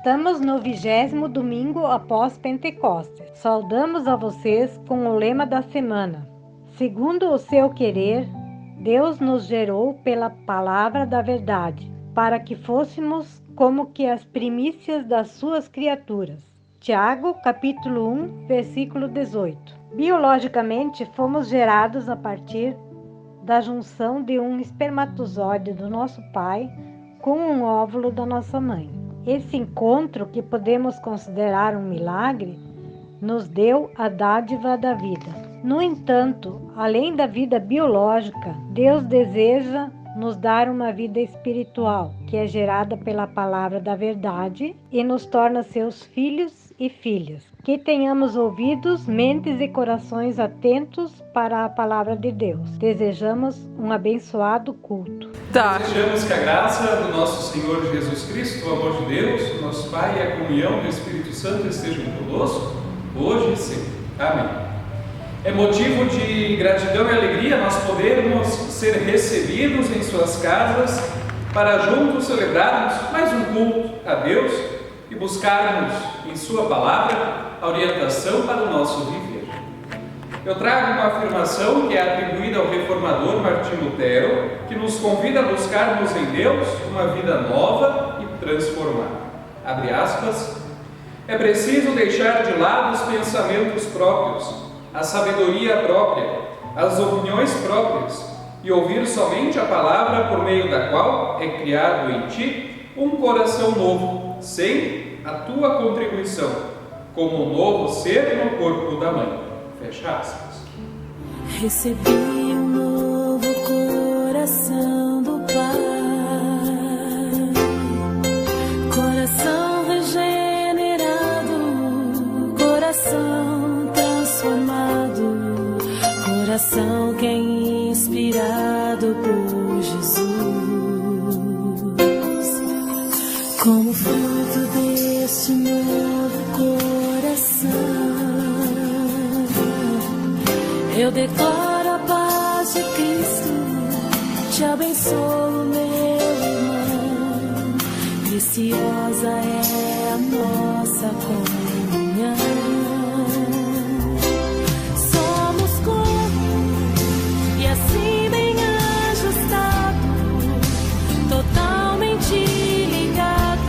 Estamos no 20º domingo após Pentecostes. Saudamos a vocês com o lema da semana. Segundo o seu querer, Deus nos gerou pela palavra da verdade, para que fôssemos como que as primícias das suas criaturas. Tiago, capítulo 1, versículo 18. Biologicamente, fomos gerados a partir da junção de um espermatozoide do nosso pai com um óvulo da nossa mãe. Esse encontro, que podemos considerar um milagre, nos deu a dádiva da vida. No entanto, além da vida biológica, Deus deseja nos dar uma vida espiritual, que é gerada pela palavra da verdade e nos torna seus filhos e filhas. Que tenhamos ouvidos, mentes e corações atentos para a palavra de Deus. Desejamos um abençoado culto. Desejamos que a graça do nosso Senhor Jesus Cristo, o amor de Deus, o nosso Pai e a comunhão do Espírito Santo estejam conosco, hoje e sempre. Amém. É motivo de gratidão e alegria nós podermos ser recebidos em suas casas para juntos celebrarmos mais um culto a Deus e buscarmos em sua palavra a orientação para o nosso viver. Eu trago uma afirmação que é atribuída ao reformador Martinho Lutero, que nos convida a buscarmos em Deus uma vida nova e transformada. Abre aspas. É preciso deixar de lado os pensamentos próprios, a sabedoria própria, as opiniões próprias e ouvir somente a palavra por meio da qual é criado em ti um coração novo, sem a tua contribuição, como um novo ser no corpo da mãe. Fecha aspas. Recebi um novo coração do Pai, coração regenerado, coração transformado, coração que é inspirado por Jesus. Como fruto deste novo coração, eu declaro a paz de Cristo, te abençoo, meu irmão. Preciosa é a nossa comunhão. Somos corpo e assim bem ajustado, totalmente ligado,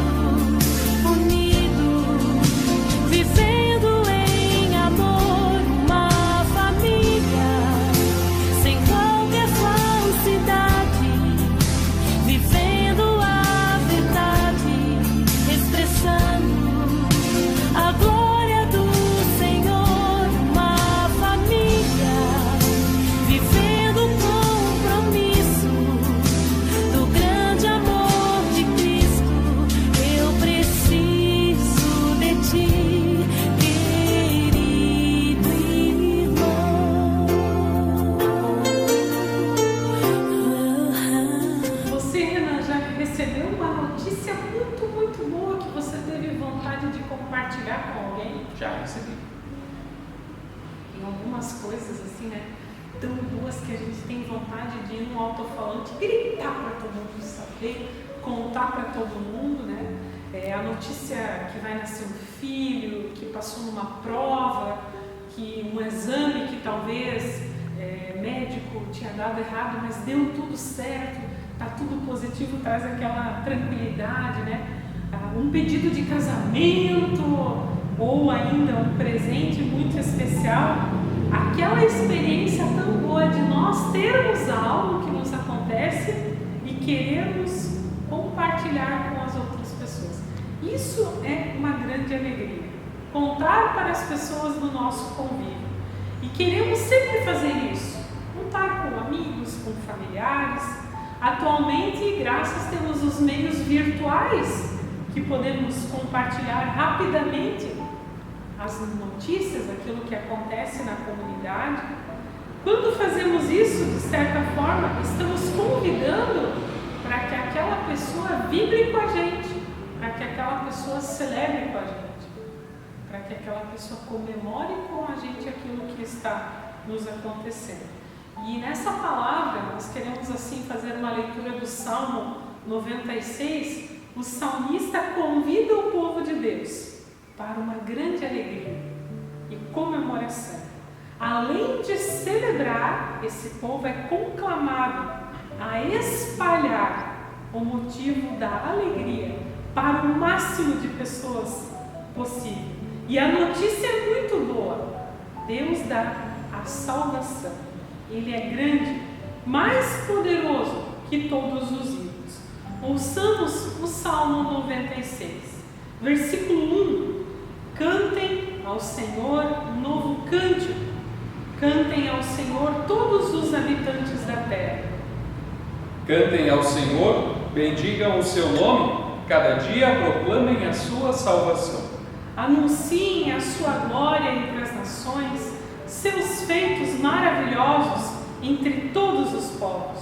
unido, vivendo em amor, uma família sem qualquer falsidade, vivendo a verdade, expressando a glória do Senhor, uma família vivendo o compromisso do grande amor de Cristo. Eu preciso de ti, querido irmão. Você, Renan, já recebeu uma notícia muito boa que você teve vontade de compartilhar com alguém? Já recebi. Tem algumas coisas assim, né? Tão boas que a gente tem vontade de ir num alto-falante, gritar para todo mundo saber, contar para todo mundo, né? A notícia que vai nascer um filho, que passou numa prova, que um exame que talvez médico tinha dado errado, mas deu tudo certo, tá tudo positivo, traz aquela tranquilidade, né? Um pedido de casamento ou ainda um presente muito especial, aquela experiência tão boa de nós termos algo que nos acontece e querermos compartilhar com as outras pessoas. Isso é uma grande alegria, contar para as pessoas do nosso convívio. E queremos sempre fazer isso, contar com amigos, com familiares. Atualmente, graças, temos os meios virtuais que podemos compartilhar rapidamente as notícias, aquilo que acontece na comunidade. Quando fazemos isso, de certa forma, estamos convidando para que aquela pessoa vibre com a gente, para que aquela pessoa celebre com a gente, para que aquela pessoa comemore com a gente aquilo que está nos acontecendo. E nessa palavra, nós queremos assim fazer uma leitura do Salmo 96, o salmista convida o povo de Deus para uma grande alegria e comemoração. Além de celebrar, esse povo é conclamado a espalhar o motivo da alegria para o máximo de pessoas possível. E a notícia é muito boa. Deus dá a salvação. Ele é grande, mais poderoso que todos os ídolos. Ouçamos o Salmo 96, versículo 1. Cantem ao Senhor um novo cântico. Cantem ao Senhor todos os habitantes da terra. Cantem ao Senhor, bendigam o seu nome, cada dia proclamem a sua salvação. Anunciem a sua glória entre as nações, seus feitos maravilhosos entre todos os povos.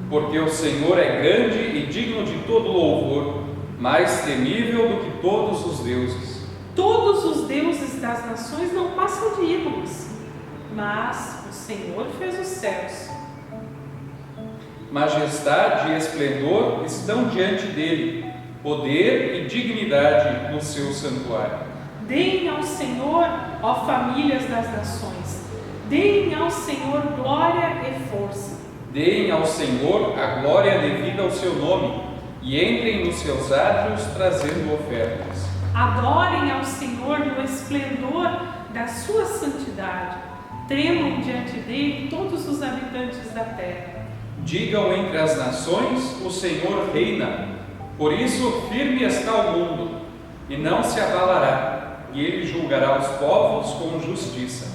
Porque o Senhor é grande e digno de todo louvor, mais temível do que todos os deuses. Todos os deuses das nações não passam de ídolos, mas o Senhor fez os céus. Majestade e esplendor estão diante dele, poder e dignidade no seu santuário. Deem ao Senhor, ó famílias das nações, deem ao Senhor glória e força. Deem ao Senhor a glória devida ao seu nome, e entrem nos seus átrios trazendo ofertas. Adorem ao Senhor no esplendor da sua santidade. Tremam diante dele todos os habitantes da terra. Digam entre as nações, o Senhor reina. Por isso, firme está o mundo, e não se abalará, e ele julgará os povos com justiça.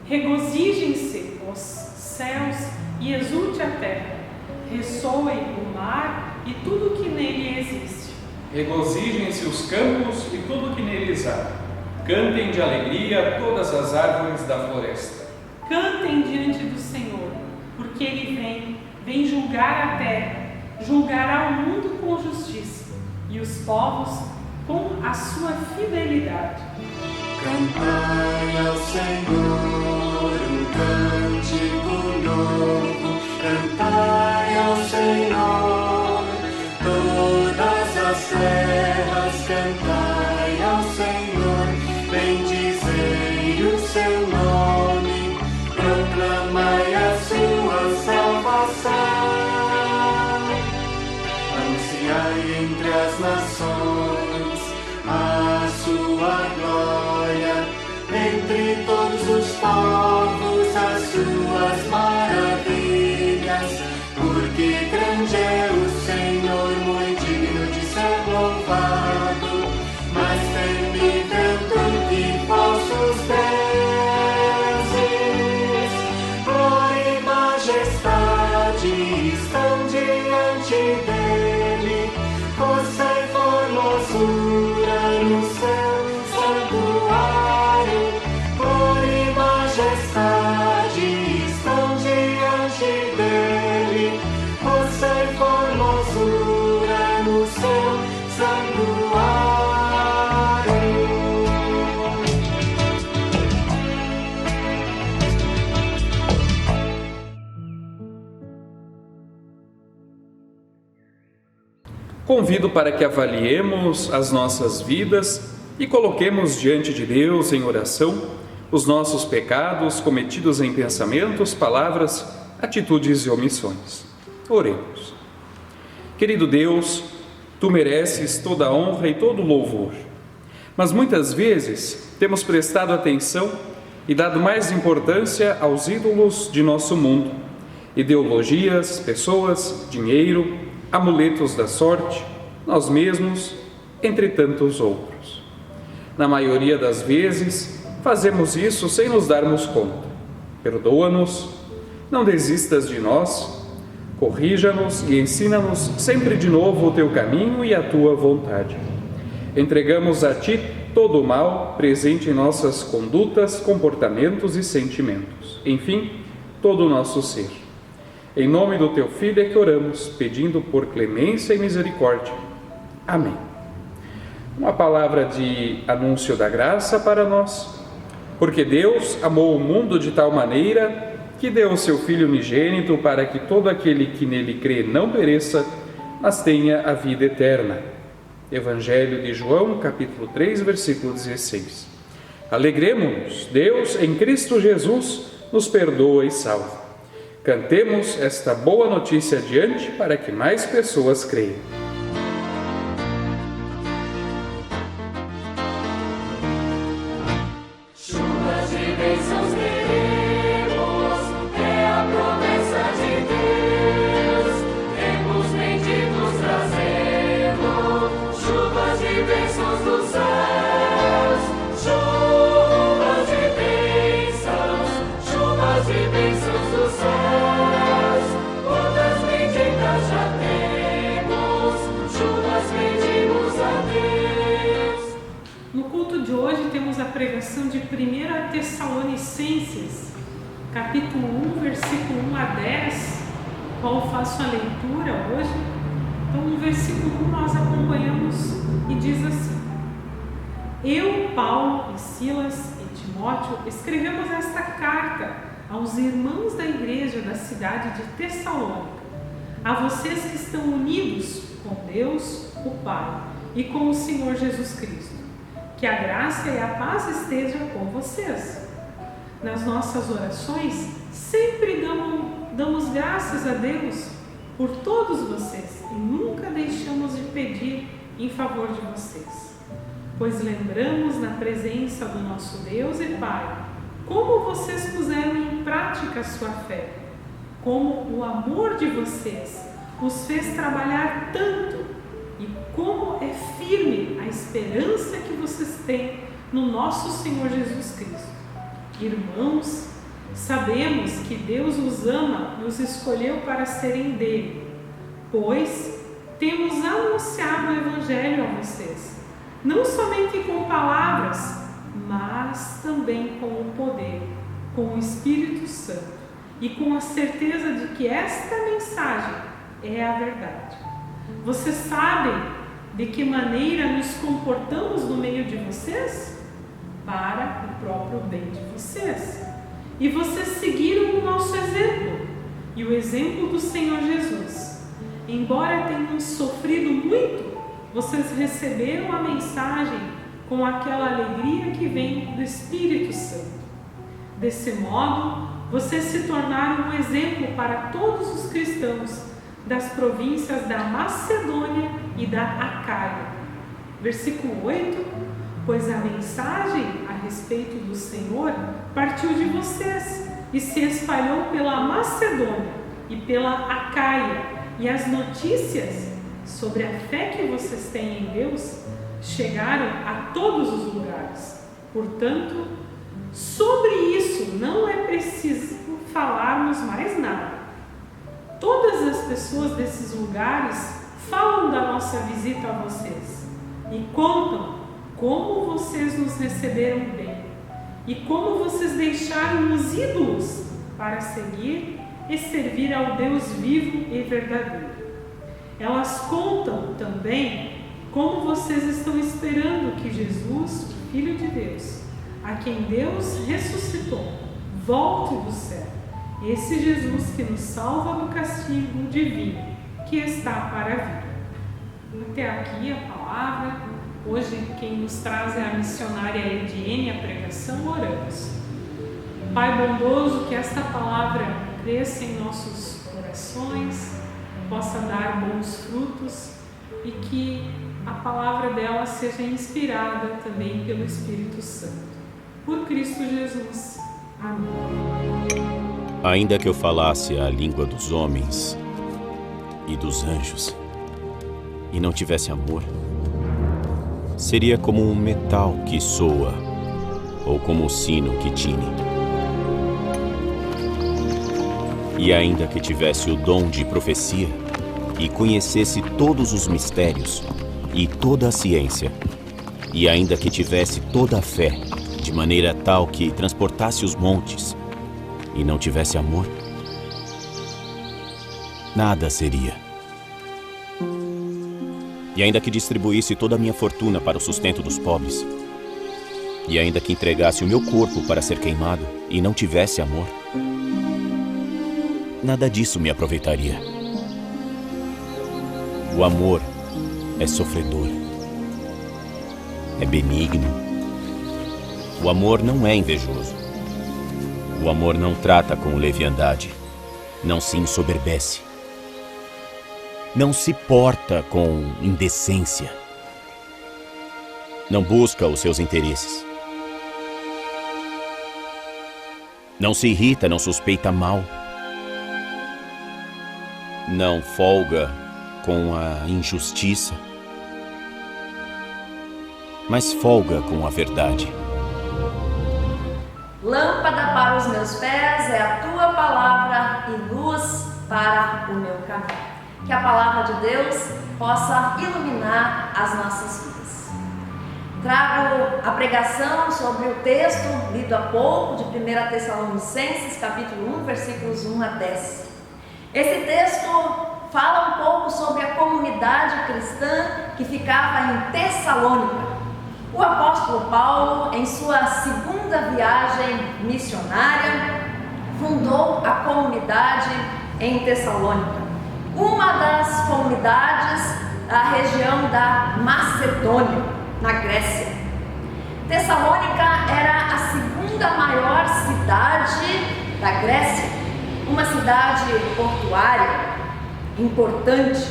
Regozijem-se os céus e exulte a terra. Ressoem o mar e tudo que nele existe. Regozijem-se os campos e tudo que neles há. Cantem de alegria todas as árvores da floresta. Cantem diante do Senhor, porque ele vem julgar a terra, julgará o mundo com justiça e os povos com a sua fidelidade. Cantai ao Senhor um cântico novo, cantai ao Senhor todas as terras, cantai ao Senhor, bendizei o seu nome, proclamai a sua salvação, anunciai entre as nações a sua glória, entre todos os povos as suas maravilhas, porque grande é o Senhor, muito digno de ser louvado, mais temível do que falsos deuses. Glória e majestade estão diante dele, força e formosura no seu santuário. Glória e majestade estão diante dele, força e formosura no seu santuário. Convido para que avaliemos as nossas vidas e coloquemos diante de Deus em oração os nossos pecados cometidos em pensamentos, palavras, atitudes e omissões. Oremos. Querido Deus, Tu mereces toda a honra e todo o louvor, mas muitas vezes temos prestado atenção e dado mais importância aos ídolos de nosso mundo, ideologias, pessoas, dinheiro, amuletos da sorte, nós mesmos, entre tantos outros. Na maioria das vezes, fazemos isso sem nos darmos conta. Perdoa-nos, não desistas de nós, corrija-nos e ensina-nos sempre de novo o Teu caminho e a Tua vontade. Entregamos a Ti todo o mal presente em nossas condutas, comportamentos e sentimentos. Enfim, todo o nosso ser. Em nome do Teu Filho é que oramos, pedindo por clemência e misericórdia. Amém. Uma palavra de anúncio da graça para nós. Porque Deus amou o mundo de tal maneira que deu o Seu Filho unigênito para que todo aquele que nele crê não pereça, mas tenha a vida eterna. Evangelho de João, capítulo 3, versículo 16. Alegremo-nos, Deus em Cristo Jesus nos perdoa e salva. Cantemos esta boa notícia adiante para que mais pessoas creiam. Chuvas de bênçãos queremos, é a promessa de Deus. Tempos benditos trazemos, chuvas de bênçãos dos céus. Chuvas de bênçãos dos céus. Quantas benditas já temos, chuvas pedimos a Deus. No culto de hoje temos a pregação de 1 Tessalonicenses, capítulo 1, versículo 1 a 10, qual faço a leitura hoje. Então no versículo 1 nós acompanhamos e diz assim: Eu, Paulo e Silas e Timóteo escrevemos esta carta aos irmãos da igreja da cidade de Tessalônica, a vocês que estão unidos com Deus, o Pai, e com o Senhor Jesus Cristo. Que a graça e a paz estejam com vocês. Nas nossas orações, sempre damos graças a Deus por todos vocês e nunca deixamos de pedir em favor de vocês. Pois lembramos na presença do nosso Deus e Pai como vocês puseram em prática a sua fé, como o amor de vocês os fez trabalhar tanto e como é firme a esperança que vocês têm no nosso Senhor Jesus Cristo. Irmãos, sabemos que Deus os ama e os escolheu para serem dele, pois temos anunciado o Evangelho a vocês, não somente com palavras, mas também com o poder, com o Espírito Santo e com a certeza de que esta mensagem é a verdade. Vocês sabem de que maneira nos comportamos no meio de vocês? Para o próprio bem de vocês. E vocês seguiram o nosso exemplo e o exemplo do Senhor Jesus. Embora tenham sofrido muito, vocês receberam a mensagem com aquela alegria que vem do Espírito Santo. Desse modo, vocês se tornaram um exemplo para todos os cristãos das províncias da Macedônia e da Acaia. Versículo 8: Pois a mensagem a respeito do Senhor partiu de vocês e se espalhou pela Macedônia e pela Acaia, e as notícias sobre a fé que vocês têm em Deus chegaram a todos os lugares. Portanto, sobre isso não é preciso falarmos mais nada. Todas as pessoas desses lugares falam da nossa visita a vocês e contam como vocês nos receberam bem e como vocês deixaram os ídolos para seguir e servir ao Deus vivo e verdadeiro. Elas contam também como vocês estão esperando que Jesus, o Filho de Deus, a quem Deus ressuscitou, volte do céu. Esse Jesus que nos salva do castigo divino que está para vir. Até aqui a palavra. Hoje quem nos traz é a missionária Ediene, a pregação. Oramos. Pai bondoso, que esta palavra cresça em nossos corações, possa dar bons frutos e que a palavra dela seja inspirada também pelo Espírito Santo. Por Cristo Jesus. Amém. Ainda que eu falasse a língua dos homens e dos anjos e não tivesse amor, seria como um metal que soa ou como o sino que tine. E ainda que tivesse o dom de profecia e conhecesse todos os mistérios e toda a ciência, e ainda que tivesse toda a fé, de maneira tal que transportasse os montes, e não tivesse amor, nada seria. E ainda que distribuísse toda a minha fortuna para o sustento dos pobres, e ainda que entregasse o meu corpo para ser queimado, e não tivesse amor, nada disso me aproveitaria. O amor é sofredor, é benigno. O amor não é invejoso. O amor não trata com leviandade, não se ensoberbece, não se porta com indecência, não busca os seus interesses, não se irrita, não suspeita mal, não folga com a injustiça, mas folga com a verdade. Lâmpada para os meus pés é a tua palavra e luz para o meu caminho. Que a palavra de Deus possa iluminar as nossas vidas. Trago a pregação sobre o texto lido há pouco de 1 Tessalonicenses, capítulo 1, versículos 1 a 10. Esse texto fala um pouco sobre a comunidade cristã que ficava em Tessalônica. O apóstolo Paulo, em sua segunda viagem missionária, fundou a comunidade em Tessalônica, uma das comunidades da região da Macedônia, na Grécia. Tessalônica era a segunda maior cidade da Grécia, uma cidade portuária importante,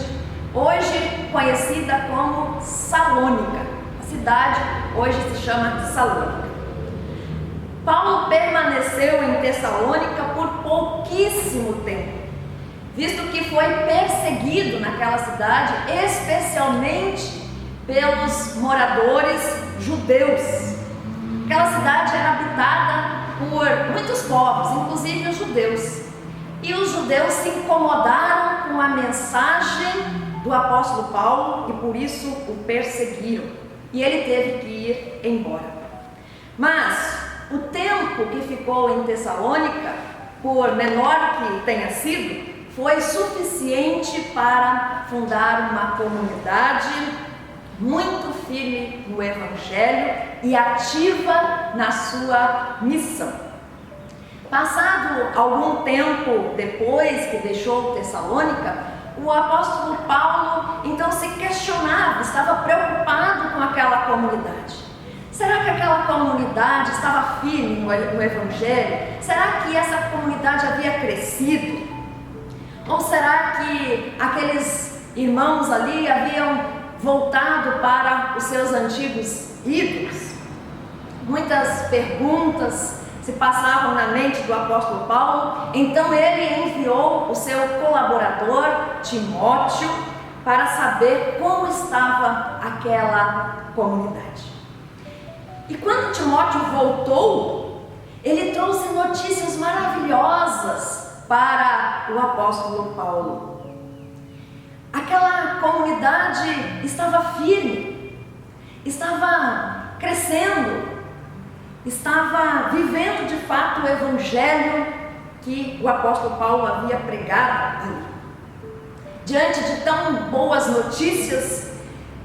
hoje conhecida como Salônica. Cidade hoje se chama Salônica. Paulo permaneceu em Tessalônica por pouquíssimo tempo, visto que foi perseguido naquela cidade, especialmente pelos moradores judeus. Aquela cidade era habitada por muitos povos, inclusive os judeus. E os judeus se incomodaram com a mensagem do apóstolo Paulo e por isso o perseguiram. E ele teve que ir embora. Mas o tempo que ficou em Tessalônica, por menor que tenha sido, foi suficiente para fundar uma comunidade muito firme no Evangelho e ativa na sua missão. Passado algum tempo depois que deixou Tessalônica, o apóstolo Paulo então se questionava, estava preocupado com aquela comunidade. Será que aquela comunidade estava firme no Evangelho? Será que essa comunidade havia crescido? Ou será que aqueles irmãos ali haviam voltado para os seus antigos ídolos? Muitas perguntas se passavam na mente do apóstolo Paulo. Então ele enviou o seu colaborador Timóteo para saber como estava aquela comunidade. E quando Timóteo voltou, ele trouxe notícias maravilhosas para o apóstolo Paulo. Aquela comunidade estava firme, estava crescendo, estava vivendo de fato o evangelho que o apóstolo Paulo havia pregado ali. Diante de tão boas notícias,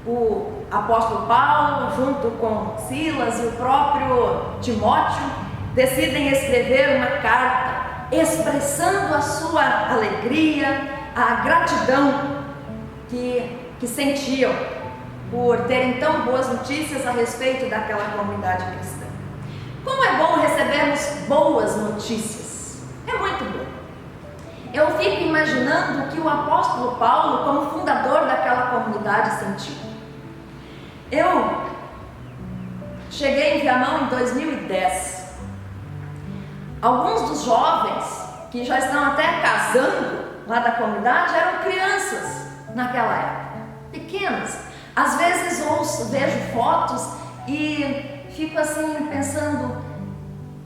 o apóstolo Paulo, junto com Silas e o próprio Timóteo, decidem escrever uma carta expressando a sua alegria, a gratidão que sentiam por terem tão boas notícias a respeito daquela comunidade cristã. Como é bom recebermos boas notícias, é muito bom. Eu fico imaginando o que o apóstolo Paulo, como fundador daquela comunidade, sentiu. Eu cheguei em Viamão em 2010. Alguns dos jovens que já estão até casando lá da comunidade eram crianças naquela época, pequenas. Às vezes vejo fotos e fico assim pensando,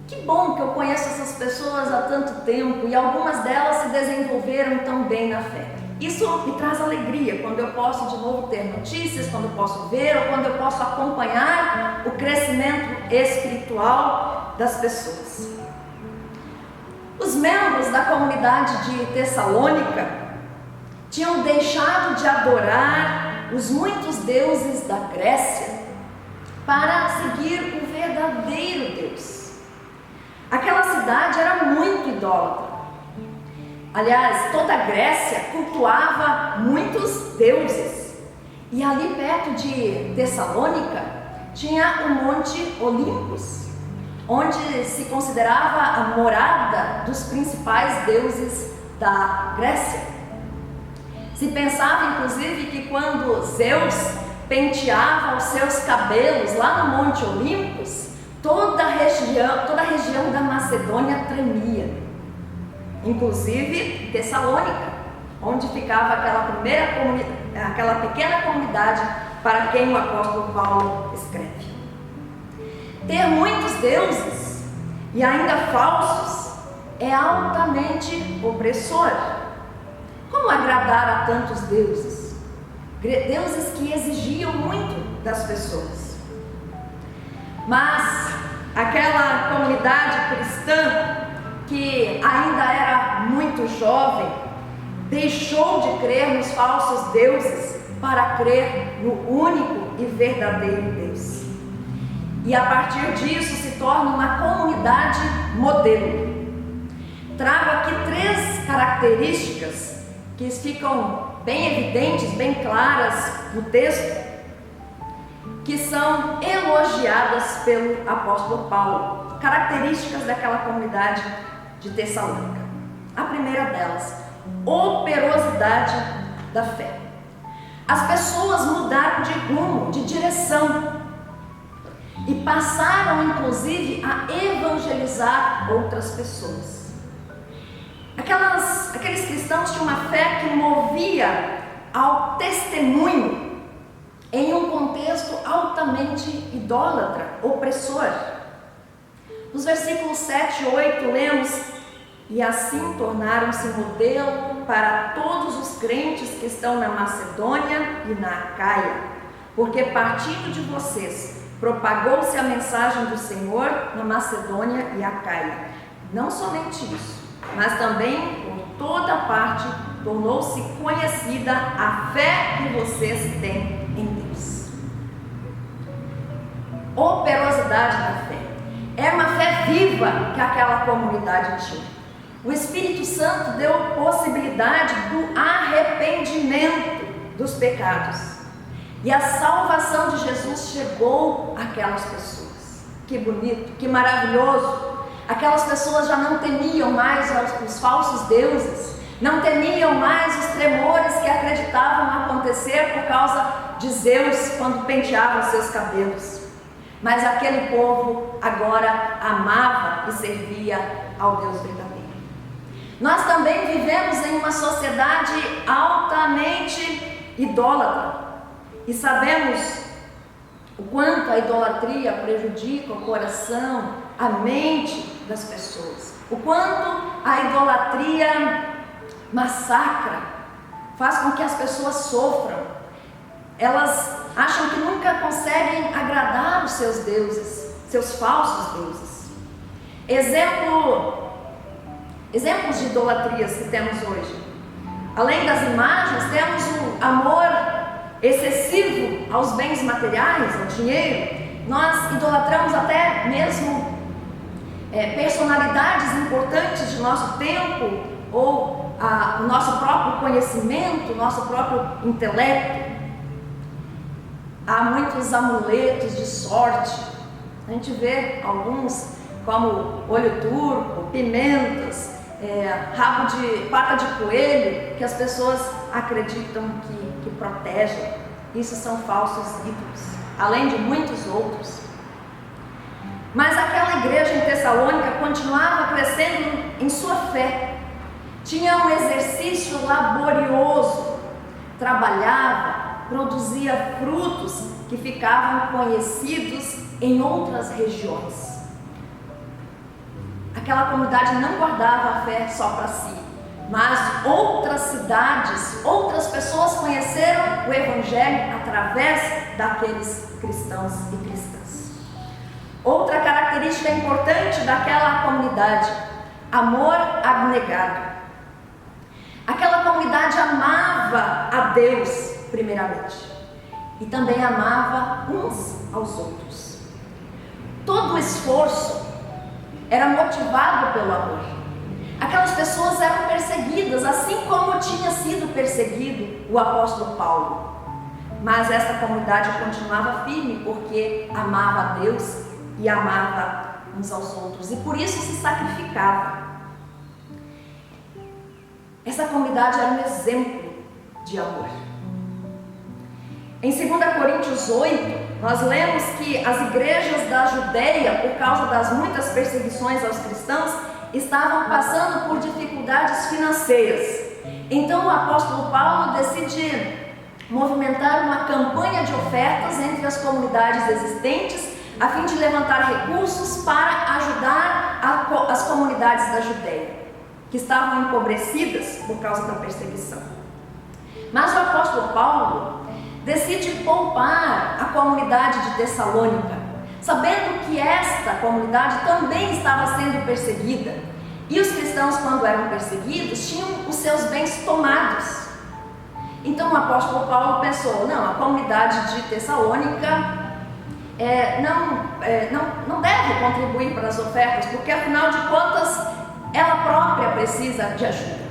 que bom que eu conheço essas pessoas há tanto tempo e algumas delas se desenvolveram tão bem na fé. Isso me traz alegria quando eu posso de novo ter notícias, quando eu posso ver ou quando eu posso acompanhar o crescimento espiritual das pessoas. Os membros da comunidade de Tessalônica tinham deixado de adorar os muitos deuses da Grécia para seguir o verdadeiro Deus. Aquela cidade era muito idólatra. Aliás, toda a Grécia cultuava muitos deuses. E ali perto de Tessalônica tinha o Monte Olympus, onde se considerava a morada dos principais deuses da Grécia. Se pensava, inclusive, que quando Zeus penteava os seus cabelos lá no Monte Olympus, toda a região da Macedônia tremia, inclusive Tessalônica, onde ficava aquela pequena comunidade para quem o apóstolo Paulo escreve. Ter muitos deuses, e ainda falsos, é altamente opressor. Como agradar a tantos deuses? Deuses que exigiam muito das pessoas. Mas aquela comunidade cristã, que ainda era muito jovem, deixou de crer nos falsos deuses para crer no único e verdadeiro Deus. E a partir disso se torna uma comunidade modelo. Trago aqui 3 características que ficam bem evidentes, bem claras no texto, que são elogiadas pelo apóstolo Paulo, características daquela comunidade de Tessalônica. A primeira delas, operosidade da fé. As pessoas mudaram de rumo, de direção, e passaram inclusive a evangelizar outras pessoas. Aqueles cristãos tinham uma fé que movia ao testemunho em um contexto altamente idólatra, opressor. Nos versículos 7 e 8 lemos: e assim tornaram-se modelo para todos os crentes que estão na Macedônia e na Acaia, porque partindo de vocês propagou-se a mensagem do Senhor na Macedônia e Acaia. Não somente isso, mas também por toda parte tornou-se conhecida a fé que vocês têm em Deus. Operosidade da fé. Era uma fé viva que aquela comunidade tinha. O Espírito Santo deu possibilidade do arrependimento dos pecados. E a salvação de Jesus chegou àquelas pessoas. Que bonito, que maravilhoso. Aquelas pessoas já não temiam mais os falsos deuses, não temiam mais os tremores que acreditavam acontecer por causa de Zeus quando penteava os seus cabelos. Mas aquele povo agora amava e servia ao Deus verdadeiro. Nós também vivemos em uma sociedade altamente idólatra e sabemos o quanto a idolatria prejudica o coração, a mente das pessoas, o quanto a idolatria massacra, faz com que as pessoas sofram. Elas acham que nunca conseguem agradar os seus deuses, seus falsos deuses. Exemplos de idolatrias que temos hoje. Além das imagens, temos o amor excessivo aos bens materiais, ao dinheiro. Nós idolatramos até mesmo personalidades importantes de nosso tempo, ou o nosso próprio conhecimento, o nosso próprio intelecto. Há muitos amuletos de sorte. A gente vê alguns como olho turco, pimentas, pata de coelho, que as pessoas acreditam que protegem. Isso são falsos ídolos, além de muitos outros. Mas aquela igreja em Tessalônica continuava crescendo em sua fé. Tinha um exercício laborioso, trabalhava, produzia frutos que ficavam conhecidos em outras regiões. Aquela comunidade não guardava a fé só para si, mas outras cidades, outras pessoas conheceram o Evangelho através daqueles cristãos e cristãs. Outra característica importante daquela comunidade: amor abnegado. Aquela comunidade amava a Deus primeiramente e também amava uns aos outros. Todo o esforço era motivado pelo amor. Aquelas pessoas eram perseguidas, assim como tinha sido perseguido o apóstolo Paulo. mas essa comunidade continuava firme porque amava a Deus e amava uns aos outros, e por isso se sacrificava. Essa comunidade era um exemplo de amor. Em 2 Coríntios 8, nós lemos que as igrejas da Judeia, por causa das muitas perseguições aos cristãos, estavam passando por dificuldades financeiras. Então o apóstolo Paulo decide movimentar uma campanha de ofertas entre as comunidades existentes, a fim de levantar recursos para ajudar as comunidades da Judeia, que estavam empobrecidas por causa da perseguição. Mas o apóstolo Paulo decide poupar a comunidade de Tessalônica, sabendo que esta comunidade também estava sendo perseguida, e os cristãos, quando eram perseguidos, tinham os seus bens tomados. Então o apóstolo Paulo pensou, não, a comunidade de Tessalônica não deve contribuir para as ofertas, porque afinal de contas ela própria precisa de ajuda.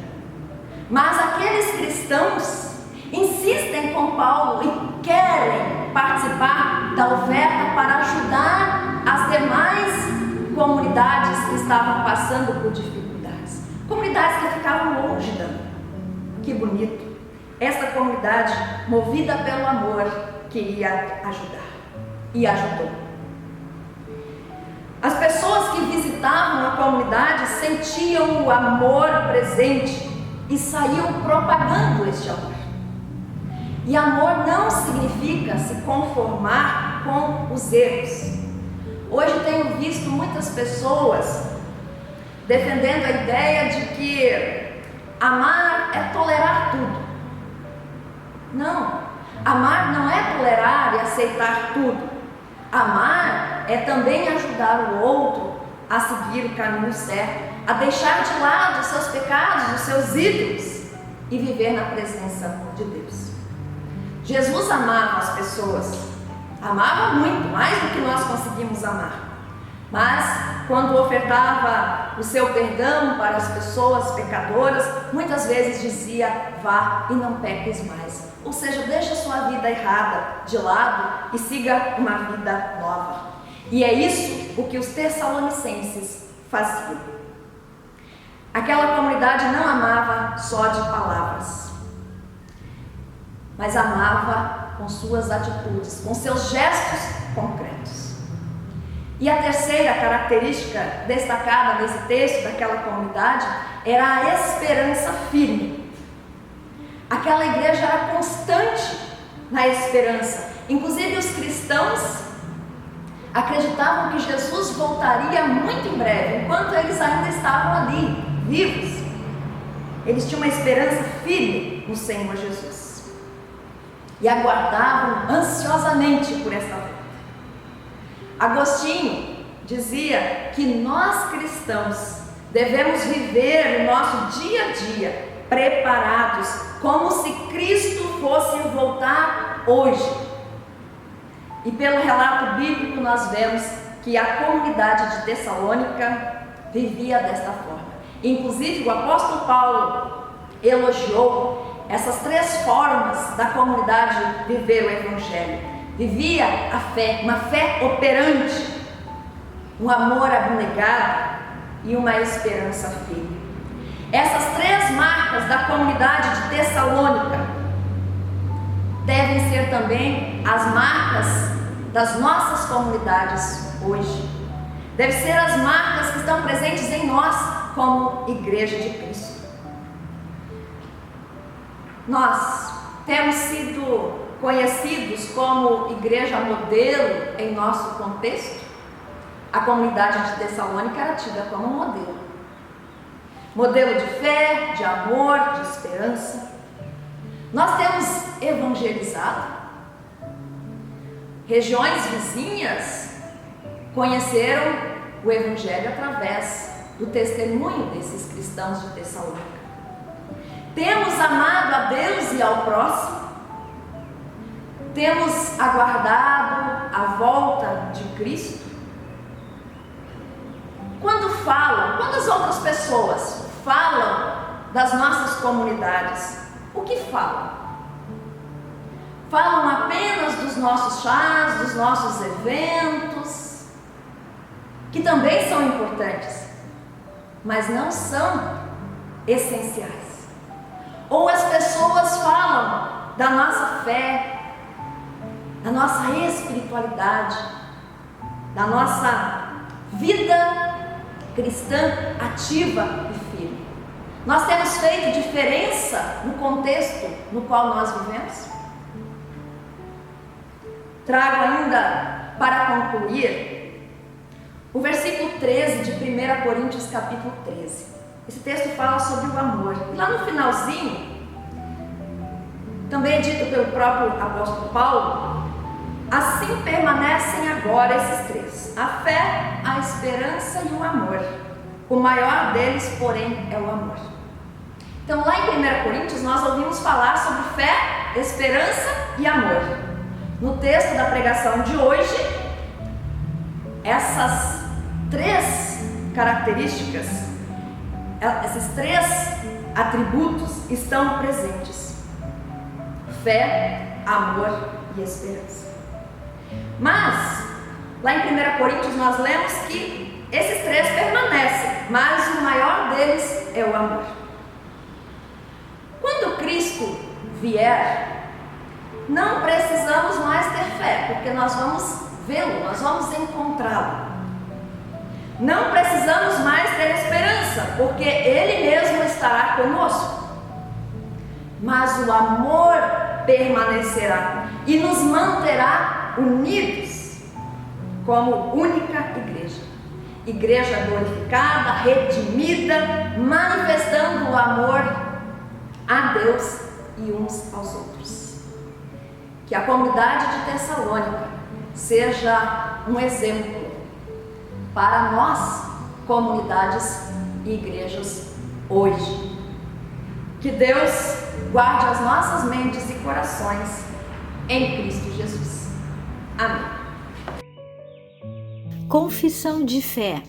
Mas aqueles cristãos insistem com Paulo e querem participar da oferta para ajudar as demais comunidades que estavam passando por dificuldades, comunidades que ficavam longe dela. Que bonito! Essa comunidade, movida pelo amor, queria ajudar e ajudou. As pessoas que visitavam a comunidade sentiam o amor presente e saíam propagando este amor. E amor não significa se conformar com os erros. Hoje tenho visto muitas pessoas defendendo a ideia de que amar é tolerar tudo. Não, amar não é tolerar e aceitar tudo. Amar é também ajudar o outro a seguir o caminho certo, a deixar de lado os seus pecados, os seus ídolos e viver na presença de Deus. Jesus amava as pessoas, amava muito, mais do que nós conseguimos amar. Mas quando ofertava o seu perdão para as pessoas pecadoras, muitas vezes dizia, vá e não peques mais. Ou seja, deixa a sua vida errada de lado e siga uma vida nova. E é isso o que os tessalonicenses faziam. Aquela comunidade não amava só de palavras, mas amava com suas atitudes, com seus gestos concretos. E a terceira característica destacada nesse texto daquela comunidade era a esperança firme. Aquela igreja era constante na esperança. Inclusive os cristãos acreditavam que Jesus voltaria muito em breve, enquanto eles ainda estavam ali, vivos. Eles tinham uma esperança firme no Senhor Jesus e aguardavam ansiosamente por essa volta. Agostinho dizia que nós cristãos devemos viver o nosso dia a dia preparados, como se Cristo fosse voltar hoje. E pelo relato bíblico nós vemos que a comunidade de Tessalônica vivia desta forma. Inclusive o apóstolo Paulo elogiou essas três formas da comunidade viver o Evangelho. Vivia a fé, uma fé operante, um amor abnegado e uma esperança firme. Essas três marcas da comunidade de Tessalônica devem ser também as marcas das nossas comunidades hoje. Devem ser as marcas que estão presentes em nós como Igreja de Cristo. Nós temos sido conhecidos como igreja modelo em nosso contexto. A comunidade de Tessalônica era tida como modelo. Modelo de fé, de amor, de esperança. Nós temos evangelizado. Regiões vizinhas conheceram o Evangelho através do testemunho desses cristãos de Tessalônica. Temos amado a Deus e ao próximo. Temos aguardado a volta de Cristo. Quando as outras pessoas falam das nossas comunidades, o que falam? falam apenas dos nossos chás, dos nossos eventos, que também são importantes, mas não são essenciais. Ou as pessoas falam da nossa fé, da nossa espiritualidade, da nossa vida cristã ativa e firme. Nós temos feito diferença no contexto no qual nós vivemos? Trago ainda, para concluir, o versículo 13 de 1 Coríntios capítulo 13. Esse texto fala sobre o amor. E lá no finalzinho, também é dito pelo próprio apóstolo Paulo, assim permanecem agora esses três: a fé, a esperança e o amor. O maior deles, porém, é o amor. Então, lá em 1 Coríntios, nós ouvimos falar sobre fé, esperança e amor. No texto da pregação de hoje, essas três características, esses três atributos estão presentes: fé, amor e esperança. Mas, lá em 1 Coríntios, nós lemos que esses três permanecem, mas o maior deles é o amor. Quando Cristo vier, não precisamos mais ter fé, porque nós vamos vê-lo, nós vamos encontrá-lo. Não precisamos mais ter esperança, porque Ele mesmo estará conosco. Mas o amor permanecerá e nos manterá unidos como única igreja. Igreja glorificada, redimida, manifestando o amor a Deus e uns aos outros. Que a comunidade de Tessalônica seja um exemplo para nós, comunidades e igrejas hoje. Que Deus guarde as nossas mentes e corações em Cristo Jesus. Amém. Confissão de fé.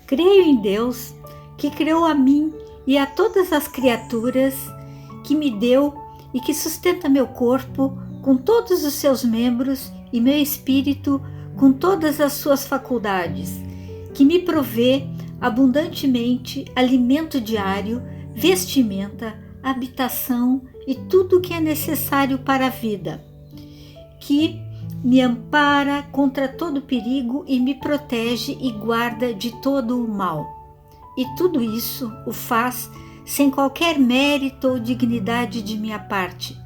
Creio em Deus, que criou a mim e a todas as criaturas, que me deu e que sustenta meu corpo com todos os seus membros e meu espírito com todas as suas faculdades, que me provê abundantemente alimento diário, vestimenta, habitação e tudo o que é necessário para a vida, que me ampara contra todo perigo e me protege e guarda de todo o mal. E tudo isso o faz sem qualquer mérito ou dignidade de minha parte,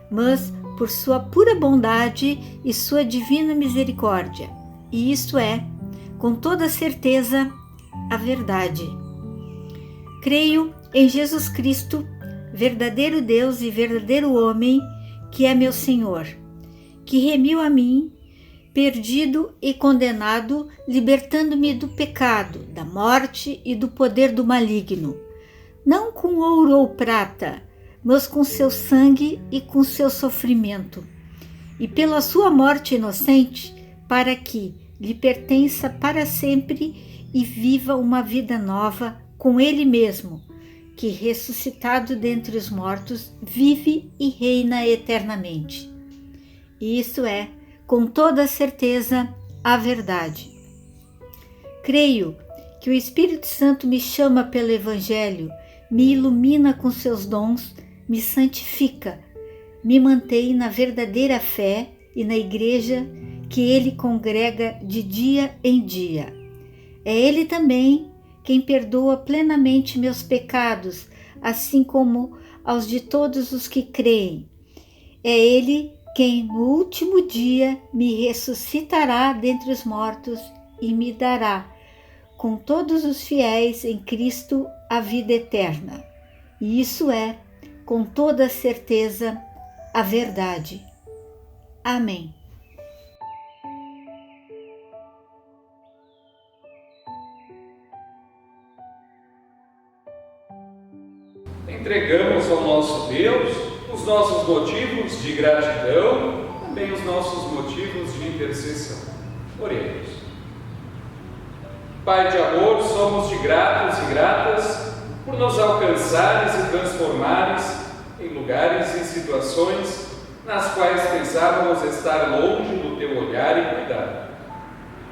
mas por sua pura bondade e sua divina misericórdia. E isso é, com toda certeza, a verdade. Creio em Jesus Cristo, verdadeiro Deus e verdadeiro homem, que é meu Senhor, que remiu a mim, perdido e condenado, libertando-me do pecado, da morte e do poder do maligno, não com ouro ou prata, mas com seu sangue e com seu sofrimento, e pela sua morte inocente, para que lhe pertença para sempre e viva uma vida nova com ele mesmo, que, ressuscitado dentre os mortos, vive e reina eternamente. E isso é, com toda certeza, a verdade. Creio que o Espírito Santo me chama pelo Evangelho, me ilumina com seus dons, me santifica, me mantém na verdadeira fé e na igreja que Ele congrega de dia em dia. É Ele também quem perdoa plenamente meus pecados, assim como aos de todos os que creem. É Ele quem no último dia me ressuscitará dentre os mortos e me dará, com todos os fiéis em Cristo, a vida eterna. E isso é, com toda certeza, a verdade. Amém. Entregamos ao nosso Deus os nossos motivos de gratidão, também os nossos motivos de intercessão. Oremos. Pai de amor, somos-te gratos e gratas por nos alcançares e transformares em lugares e situações nas quais pensávamos estar longe do teu olhar e cuidado.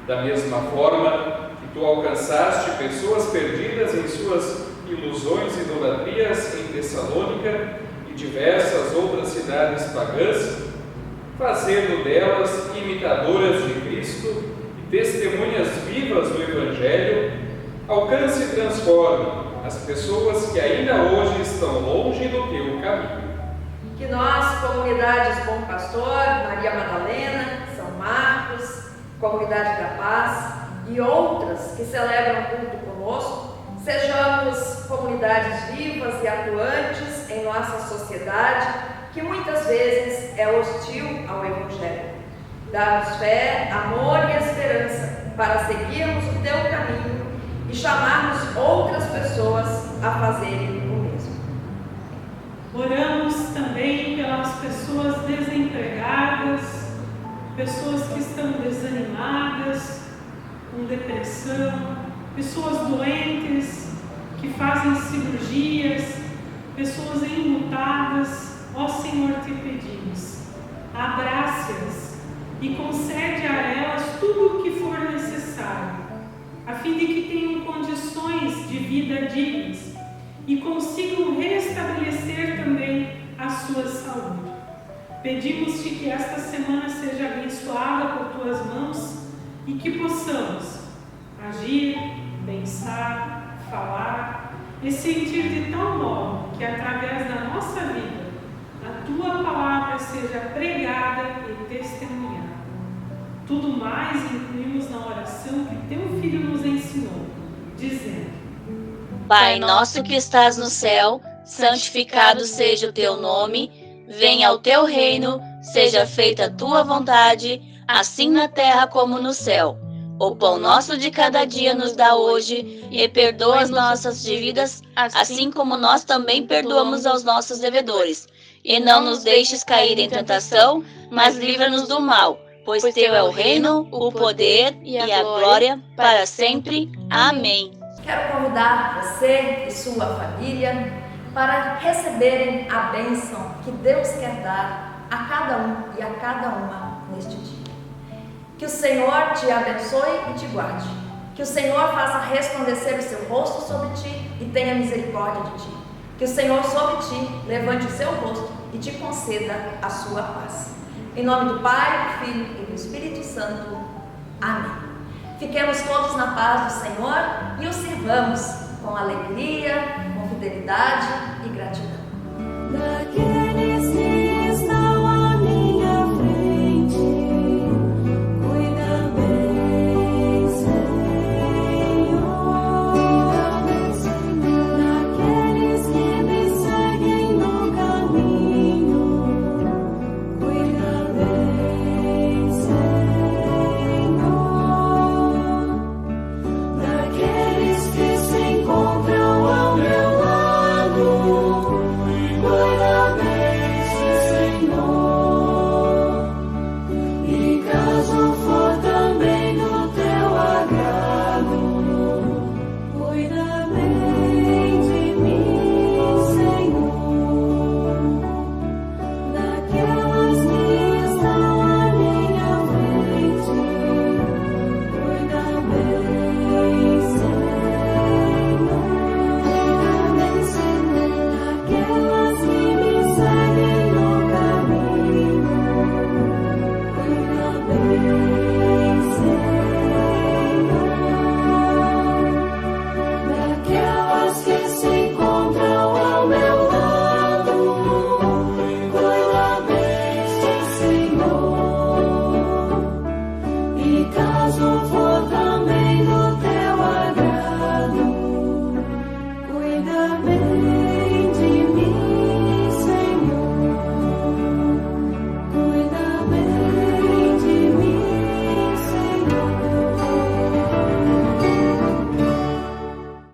Da mesma forma que tu alcançaste pessoas perdidas em suas ilusões e idolatrias em Tessalônica e diversas outras cidades pagãs, fazendo delas imitadoras de Cristo e testemunhas vivas do Evangelho, alcance e transforme as pessoas que ainda hoje estão longe do teu caminho. Que nós, comunidades Bom Pastor, Maria Madalena, São Marcos, Comunidade da Paz e outras que celebram o culto conosco, sejamos comunidades vivas e atuantes em nossa sociedade, que muitas vezes é hostil ao Evangelho. Dá-nos fé, amor e esperança para seguirmos o teu caminho e chamarmos outras pessoas a fazerem o mesmo. Oramos também pelas pessoas desempregadas, pessoas que estão desanimadas, com depressão, pessoas doentes que fazem cirurgias, pessoas enlutadas. Ó Senhor, te pedimos, abraça-as e concede a elas tudo o que for necessário, a fim de que tenham condições de vida dignas e consigam restabelecer também a sua saúde. Pedimos-te que esta semana seja abençoada por tuas mãos e que possamos agir, pensar, falar e sentir de tal modo que através da nossa vida a tua palavra seja pregada e testemunhada. Tudo mais incluímos na oração que teu Filho nos ensinou, dizendo: Pai nosso que estás no céu, santificado seja o teu nome, venha o teu reino, seja feita a tua vontade, assim na terra como no céu. O pão nosso de cada dia nos dá hoje, e perdoa as nossas dívidas, assim como nós também perdoamos aos nossos devedores. E não nos deixes cair em tentação, mas livra-nos do mal, pois teu é o reino, o poder e a glória para sempre. Amém. Quero convidar você e sua família para receberem a bênção que Deus quer dar a cada um e a cada uma neste dia. Que o Senhor te abençoe e te guarde. Que o Senhor faça resplandecer o seu rosto sobre ti e tenha misericórdia de ti. Que o Senhor sobre ti levante o seu rosto e te conceda a sua paz. Em nome do Pai, do Filho e do Espírito Santo. Amém. Fiquemos todos na paz do Senhor e o sirvamos com alegria, com fidelidade e gratidão.